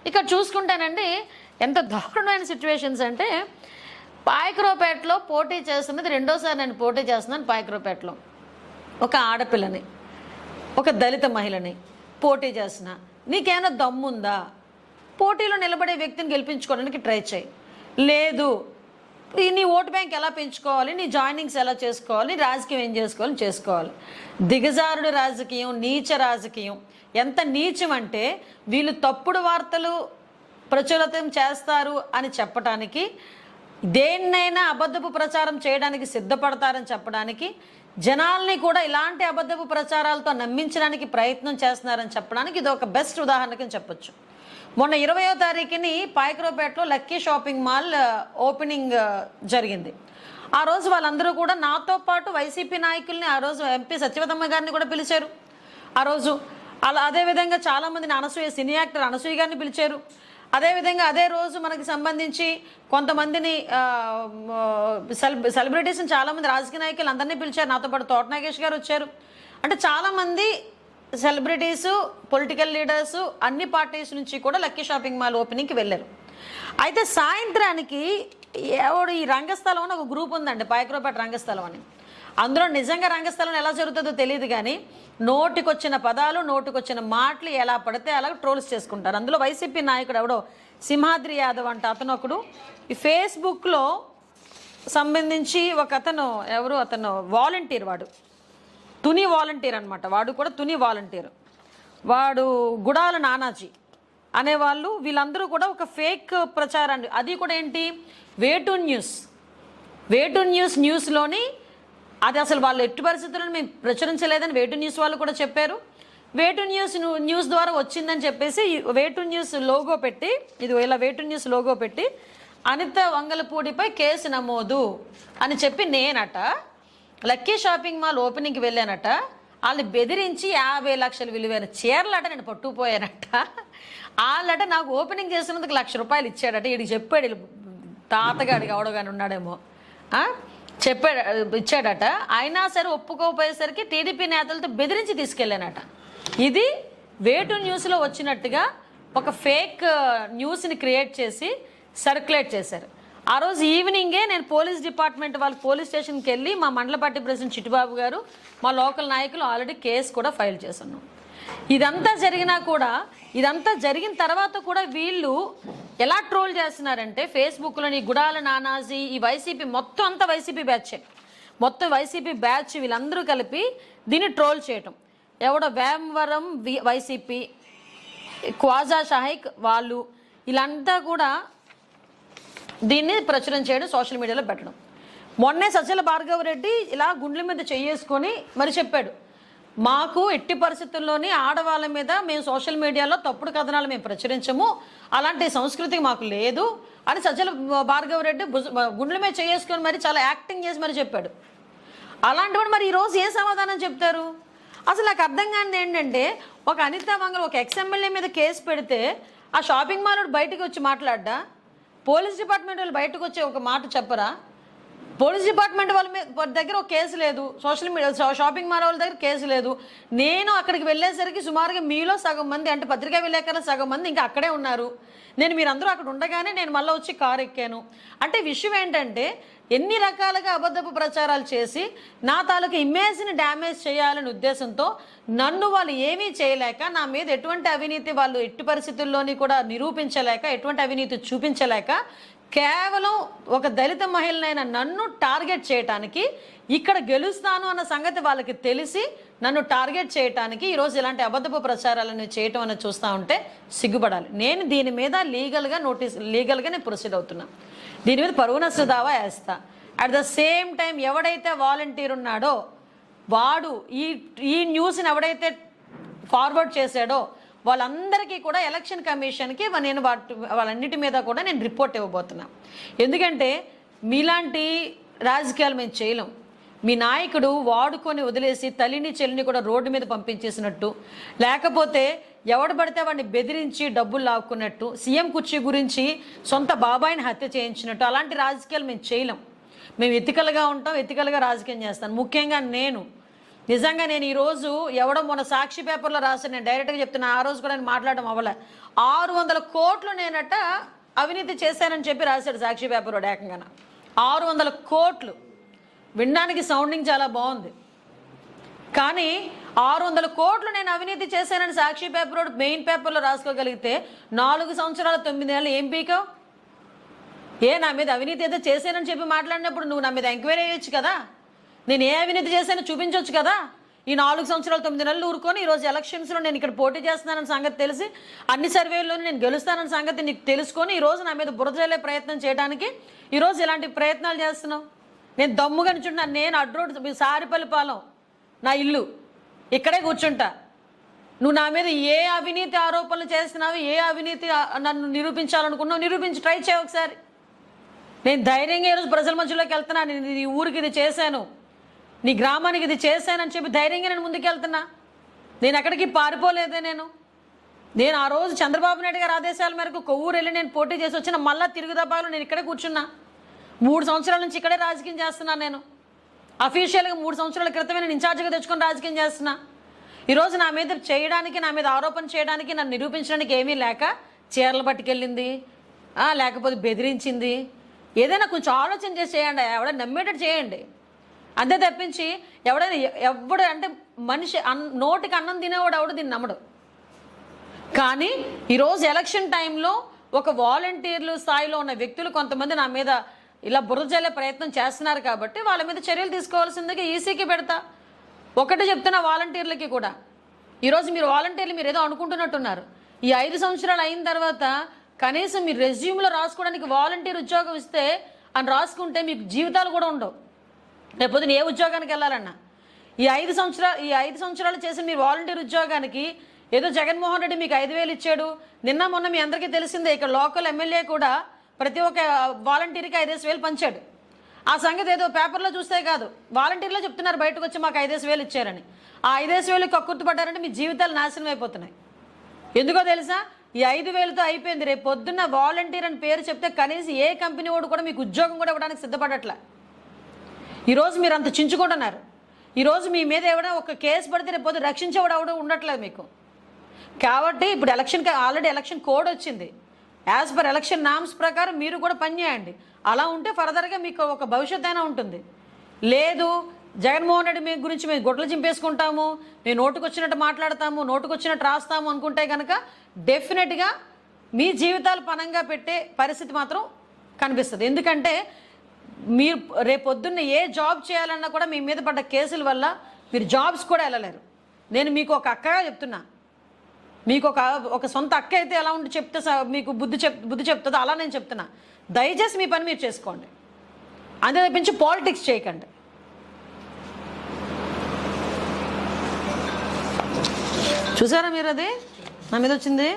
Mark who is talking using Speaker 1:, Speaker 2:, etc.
Speaker 1: ఇక్కడ చూసుకుంటానండి ఎంత దారుణమైన సిచ్యువేషన్స్ అంటే, పాయకరావుపేటలో పోటీ చేస్తున్నది రెండోసారి నేను పోటీ చేస్తున్నాను. పాయకరావుపేటలో ఒక ఆడపిల్లని, ఒక దళిత మహిళని పోటీ చేస్తున్నా. నీకేమైనా దమ్ముందా? పోటీలో నిలబడే వ్యక్తిని గెలిపించుకోవడానికి ట్రై చేయి. లేదు, నీ ఓటు బ్యాంక్ ఎలా పెంచుకోవాలి, నీ జాయినింగ్స్ ఎలా చేసుకోవాలి, రాజకీయం ఏం చేసుకోవాలి. దిగజారుడు రాజకీయం, నీచ రాజకీయం. ఎంత నీచం అంటే, వీళ్ళు తప్పుడు వార్తలు ప్రచురితం చేస్తారు అని చెప్పడానికి, దేన్నైనా అబద్ధపు ప్రచారం చేయడానికి సిద్ధపడతారని చెప్పడానికి, జనాల్ని కూడా ఇలాంటి అబద్ధపు ప్రచారాలతో నమ్మించడానికి ప్రయత్నం చేస్తున్నారని చెప్పడానికి ఇది ఒక బెస్ట్ ఉదాహరణకని చెప్పొచ్చు. మొన్న 20వ తారీఖుని పాయకరావుపేటలో లక్కీ షాపింగ్ మాల్ ఓపెనింగ్ జరిగింది. ఆ రోజు వాళ్ళందరూ కూడా నాతో పాటు వైసీపీ నాయకుల్ని, ఆ రోజు ఎంపీ సత్యవతమ్మ గారిని కూడా పిలిచారు. ఆ రోజు అదేవిధంగా చాలామందిని, అనసూయ సినీ యాక్టర్ అనసూయ గారిని పిలిచారు. అదేవిధంగా అదే రోజు మనకి సంబంధించి కొంతమందిని సెలబ్రిటీస్ని, చాలామంది రాజకీయ నాయకులు అందరినీ పిలిచారు. నాతో పాటు తోట నాగేష్ గారు వచ్చారు. అంటే చాలామంది సెలబ్రిటీసు, పొలిటికల్ లీడర్సు అన్ని పార్టీస్ నుంచి కూడా లక్కీ షాపింగ్ మాల్ ఓపెనింగ్కి వెళ్ళారు. అయితే సాయంత్రానికి ఈ రంగస్థలం అని ఒక గ్రూప్ ఉందండి, పాయకరావుపేట రంగస్థలం అని. అందులో నిజంగా రంగస్థలం ఎలా జరుగుతుందో తెలియదు, కానీ నోటికొచ్చిన పదాలు, నోటికొచ్చిన మాటలు ఎలా పడితే అలా ట్రోల్స్ చేసుకుంటారు. అందులో వైసీపీ నాయకుడు ఎవడో సింహాద్రి యాదవ్ అంట అతను ఒకడు, ఈ ఫేస్బుక్లో సంబంధించి ఒక అతను వాలంటీర్, వాడు తుని వాలంటీర్ అనమాట. వాడు కూడా తుని వాలంటీర్. వాడు గుడాల నానాజీ అనేవాళ్ళు, వీళ్ళందరూ కూడా ఒక ఫేక్ ప్రచారాన్ని, అది కూడా ఏంటి, వేటు న్యూస్లోని అది అసలు వాళ్ళు ఎట్టి పరిస్థితులను మేము ప్రచురించలేదని వేటు న్యూస్ వాళ్ళు కూడా చెప్పారు. వేటు న్యూస్ ద్వారా వచ్చిందని చెప్పేసి వేటు న్యూస్ లోగో పెట్టి, ఇది ఇలా వేటు న్యూస్ లోగో పెట్టి అనిత వంగలపూడిపై కేసు నమోదు అని చెప్పి నేనట లక్కీ షాపింగ్ మాల్ ఓపెనింగ్కి వెళ్ళానట. వాళ్ళని బెదిరించి 50 లక్షలు విలువైన చీరలట నేను పట్టుకుపోయానట. వాళ్ళట నాకు ఓపెనింగ్ చేసినందుకు ₹1,00,000 ఇచ్చాడట. వీడికి చెప్పాడు, తాతగాడికి అవడగాని ఉన్నాడేమో, ఇచ్చాడట. అయినా సరే ఒప్పుకోపోయేసరికి టీడీపీ నేతలతో బెదిరించి తీసుకెళ్ళానట. ఇది వేటు న్యూస్లో వచ్చినట్టుగా ఒక ఫేక్ న్యూస్ని క్రియేట్ చేసి సర్క్యులేట్ చేశారు. ఆ రోజు ఈవినింగే నేను పోలీస్ డిపార్ట్మెంట్ వాళ్ళ పోలీస్ స్టేషన్కి వెళ్ళి మా మండల పార్టీ ప్రెసిడెంట్ చిట్టిబాబు గారు, మా లోకల్ నాయకులు ఆల్రెడీ కేసు కూడా ఫైల్ చేస్తున్నాం. ఇదంతా జరిగిన తర్వాత కూడా వీళ్ళు ఎలా ట్రోల్ చేస్తున్నారంటే, ఫేస్బుక్లోని గుడాల నానాజీ, ఈ వైసీపీ మొత్తం అంతా వైసీపీ బ్యాచ్ వీళ్ళందరూ కలిపి దీన్ని ట్రోల్ చేయటం. ఎవడో వేమవరం వైసీపీ, క్వాజా షాహిక్ వాళ్ళు, వీళ్ళంతా కూడా దీన్ని ప్రచురం చేయడం, సోషల్ మీడియాలో పెట్టడం. మొన్నే సజ్జల భార్గవరెడ్డి ఇలా గుండెల మీద చేసుకొని మరి చెప్పాడు, మాకు ఎట్టి పరిస్థితుల్లోని ఆడవాళ్ళ మీద మేము సోషల్ మీడియాలో తప్పుడు కథనాలు మేము ప్రచురించము, అలాంటి సంస్కృతి మాకు లేదు అని సజ్జల భార్గవరెడ్డి గుండెల మీద చేసుకొని మరి చాలా యాక్టింగ్ చేసి మరి చెప్పాడు. అలాంటి వాడు మరి ఈరోజు ఏ సమాధానం చెప్తారు? అసలు నాకు అర్థం కానిది ఏంటంటే, ఒక అనిత వంగల, ఒక ఎక్స్ఎమ్మెల్యే మీద కేసు పెడితే ఆ షాపింగ్ మాల్ బయటకు వచ్చి మాట్లాడ్డా? పోలీస్ డిపార్ట్మెంట్ వాళ్ళు బయటకు వచ్చి ఒక మాట చెప్పరా? పోలీస్ డిపార్ట్మెంట్ వాళ్ళ దగ్గర ఒక కేసు లేదు, సోషల్ మీడియా షాపింగ్ మాల్ వాళ్ళ దగ్గర కేసు లేదు. నేను అక్కడికి వెళ్ళేసరికి సుమారుగా మీలో సగం మంది, అంటే పత్రికా విలేకరుల సగం మంది ఇంకా అక్కడే ఉన్నారు. మీరందరూ అక్కడ ఉండగానే నేను మళ్ళీ వచ్చి కారు ఎక్కాను. అంటే విషయం ఏంటంటే, ఎన్ని రకాలుగా అబద్ధపు ప్రచారాలు చేసి నా తాలూకు ఇమేజ్ని డ్యామేజ్ చేయాలనే ఉద్దేశంతో నన్ను వాళ్ళు ఏమీ చేయలేక, నా మీద ఎటువంటి అవినీతి వాళ్ళు ఎట్టి పరిస్థితుల్లోని కూడా నిరూపించలేక, ఎటువంటి అవినీతి చూపించలేక, కేవలం ఒక దళిత మహిళనైన నన్ను టార్గెట్ చేయటానికి, ఇక్కడ గెలుస్తాను అన్న సంగతి వాళ్ళకి తెలిసి నన్ను టార్గెట్ చేయటానికి ఈరోజు ఇలాంటి అబద్ధపు ప్రచారాలను చేయటం అనేది చూస్తూ ఉంటే సిగ్గుపడాలి. నేను దీని మీద లీగల్గా నేను ప్రొసీడ్ అవుతున్నా. దీని మీద పరువు నష్ట దావా వేస్తా. అట్ ద సేమ్ టైం ఎవడైతే వాలంటీర్ ఉన్నాడో వాడు ఈ న్యూస్ని ఎవడైతే ఫార్వర్డ్ చేశాడో వాళ్ళందరికీ కూడా ఎలక్షన్ కమిషన్కి నేను వాళ్ళన్నిటి మీద కూడా నేను రిపోర్ట్ ఇవ్వబోతున్నా. ఎందుకంటే మీలాంటి రాజకీయాలు మేము చేయలేం. మీ నాయకుడు వాడుకొని వదిలేసి తల్లిని చెల్లిని కూడా రోడ్డు మీద పంపించేసినట్టు, లేకపోతే ఎవడు పడితే వాడిని బెదిరించి డబ్బులు లాక్కున్నట్టు, సీఎం కుర్చీ గురించి సొంత బాబాయిని హత్య చేయించినట్టు, అలాంటి రాజకీయాలు మేము చేయలేం. మేము ఎతికల్గా ఉంటాం, ఎతికల్గా రాజకీయం చేస్తాను. ముఖ్యంగా నిజంగా నేను ఈరోజు ఎవడో మొన్న సాక్షి పేపర్లో రాశాను, నేను డైరెక్ట్గా చెప్తున్నా, ఆ రోజు కూడా నేను మాట్లాడడం అవ్వలే. 600 కోట్లు నేనట అవినీతి చేశానని చెప్పి రాశాడు సాక్షి పేపర్ వాడు ఏకంగా. 600 కోట్లు వినడానికి సౌండింగ్ చాలా బాగుంది, కానీ 600 కోట్లు నేను అవినీతి చేశానని సాక్షి పేపర్ వాడు మెయిన్ పేపర్లో రాసుకోగలిగితే 4 సంవత్సరాల 9 నెలలు ఏం పీకావు? నా మీద అవినీతి ఏదో చేశానని చెప్పి మాట్లాడినప్పుడు నువ్వు నా మీద ఎంక్వైరీ చేయొచ్చు కదా, నేను ఏ అవినీతి చేశానో చూపించవచ్చు కదా. ఈ 4 సంవత్సరాలు 9 నెలలు ఊరుకొని ఈరోజు ఎలక్షన్స్లో నేను ఇక్కడ పోటీ చేస్తున్నానని సంగతి తెలిసి, అన్ని సర్వేల్లోనే నేను గెలుస్తానని సంగతి నీకు తెలుసుకొని ఈరోజు నా మీద బురద జల్లే ప్రయత్నం చేయడానికి ఈరోజు ఇలాంటి ప్రయత్నాలు చేస్తున్నావు. నేను దమ్ముగా నిల్చుంటాను, నేను అడ్రోడ్ సారిపల్లి పాలెం నా ఇల్లు, ఇక్కడే కూర్చుంటా. నువ్వు నా మీద ఏ అవినీతి ఆరోపణలు చేస్తున్నావు, ఏ అవినీతి నన్ను నిరూపించాలనుకున్నావు, నిరూపించి ట్రై చేయ ఒకసారి. నేను ధైర్యంగా ఈరోజు ప్రజల మధ్యలోకి వెళ్తున్నా, నేను నీ ఊరికి ఇది చేశాను, నీ గ్రామానికి ఇది చేశానని చెప్పి ధైర్యంగా నేను ముందుకెళ్తున్నా. నేను ఎక్కడికి పారిపోలేదే. నేను ఆ రోజు చంద్రబాబు నాయుడు గారి ఆదేశాల మేరకు కొవ్వూరు వెళ్ళి నేను పోటీ చేసి వచ్చిన మళ్ళా తిరుగుదబాలు నేను ఇక్కడే కూర్చున్నా. 3 సంవత్సరాల నుంచి ఇక్కడే రాజకీయం చేస్తున్నాను. నేను అఫీషియల్గా 3 సంవత్సరాల క్రితమే నేను ఇన్ఛార్జ్గా తెచ్చుకొని రాజకీయం చేస్తున్నా. ఈరోజు నా మీద చేయడానికి, నా మీద ఆరోపణ చేయడానికి, నన్ను నిరూపించడానికి ఏమీ లేక చీరలు పట్టుకెళ్ళింది, లేకపోతే బెదిరించింది. ఏదైనా కొంచెం ఆలోచన చేసి చేయండి, ఎవడైనా నమ్మేటట్టు చేయండి. అంతే తప్పించి ఎవడు అంటే మనిషి నోటికి అన్నం తినేవాడు ఎవడు దీన్ని నమ్మడు. కానీ ఈరోజు ఎలక్షన్ టైంలో ఒక వాలంటీర్లు స్థాయిలో ఉన్న వ్యక్తులు కొంతమంది నా మీద ఇలా బురద జల్లే ప్రయత్నం చేస్తున్నారు కాబట్టి వాళ్ళ మీద చర్యలు తీసుకోవాల్సిందిగా ఈసీకి పెడతా. ఒకటి చెప్తున్నా వాలంటీర్లకి కూడా, ఈరోజు మీరు వాలంటీర్లు మీరు ఏదో అనుకుంటున్నట్టున్నారు. ఈ 5 సంవత్సరాలు అయిన తర్వాత కనీసం మీరు రెజ్యూమ్లో రాసుకోవడానికి వాలంటీర్ ఉద్యోగం ఇస్తే అని రాసుకుంటే మీకు జీవితాలు కూడా ఉండవు. లేకపోతే ఏ ఉద్యోగానికి వెళ్ళాలన్నా ఈ 5 సంవత్సరాలు చేసిన మీ వాలంటీర్ ఉద్యోగానికి ఏదో జగన్మోహన్ రెడ్డి మీకు 5,000 ఇచ్చాడు. నిన్న మొన్న మీ అందరికీ తెలిసిందే, ఇక్కడ లోకల్ ఎమ్మెల్యే కూడా ప్రతి ఒక్క వాలంటీర్కి 5,000 పంచాడు. ఆ సంగతి ఏదో పేపర్లో చూస్తే కాదు, వాలంటీర్లో చెప్తున్నారు బయటకు వచ్చి మాకు 5,000 ఇచ్చారని. ఆ 5,000 కక్కుర్తిపడ్డారంటే మీ జీవితాలు నాశనం అయిపోతున్నాయి. ఎందుకో తెలుసా? ఈ 5,000తో అయిపోయింది. రేపు పొద్దున్న వాలంటీర్ అని పేరు చెప్తే కనీసం ఏ కంపెనీ వాడు కూడా మీకు ఉద్యోగం కూడా ఇవ్వడానికి సిద్ధపడట్లే. ఈరోజు మీరు అంత చించుకుంటున్నారు. ఈరోజు మీ మీద ఎవడో ఒక కేసు పడితే రేపు పొద్దున రక్షించేవాడు ఎవడో ఉండట్లేదు మీకు. కాబట్టి ఇప్పుడు ఆల్రెడీ ఎలక్షన్ కోడ్ వచ్చింది. యాజ్ పర్ ఎలక్షన్ నామ్స్ ప్రకారం మీరు కూడా పనిచేయండి. అలా ఉంటే ఫర్దర్గా మీకు ఒక భవిష్యత్తు అయినా ఉంటుంది. లేదు జగన్మోహన్ రెడ్డి మీ గురించి మేము గొడ్లు చింపేసుకుంటాము, మేము నోటుకు వచ్చినట్టు మాట్లాడతాము, నోటుకు వచ్చినట్టు రాస్తాము అనుకుంటే కనుక డెఫినెట్గా మీ జీవితాలు పనంగా పెట్టే పరిస్థితి మాత్రం కనిపిస్తుంది. ఎందుకంటే మీరు రేపొద్దున్న ఏ జాబ్ చేయాలన్నా కూడా మీ మీద పడ్డ కేసుల వల్ల మీరు జాబ్స్ కూడా వెళ్ళలేరు. నేను మీకు ఒక అక్కగా చెప్తున్నా, మీకు ఒక సొంత అక్క అయితే ఎలా ఉండి చెప్తే మీకు బుద్ధి చెప్తుందో అలా నేను చెప్తున్నా. దయచేసి మీ పని మీరు చేసుకోండి, అంతే తప్పించి పాలిటిక్స్ చేయకండి. చూసారా మీరు? అది నా మీద వచ్చింది.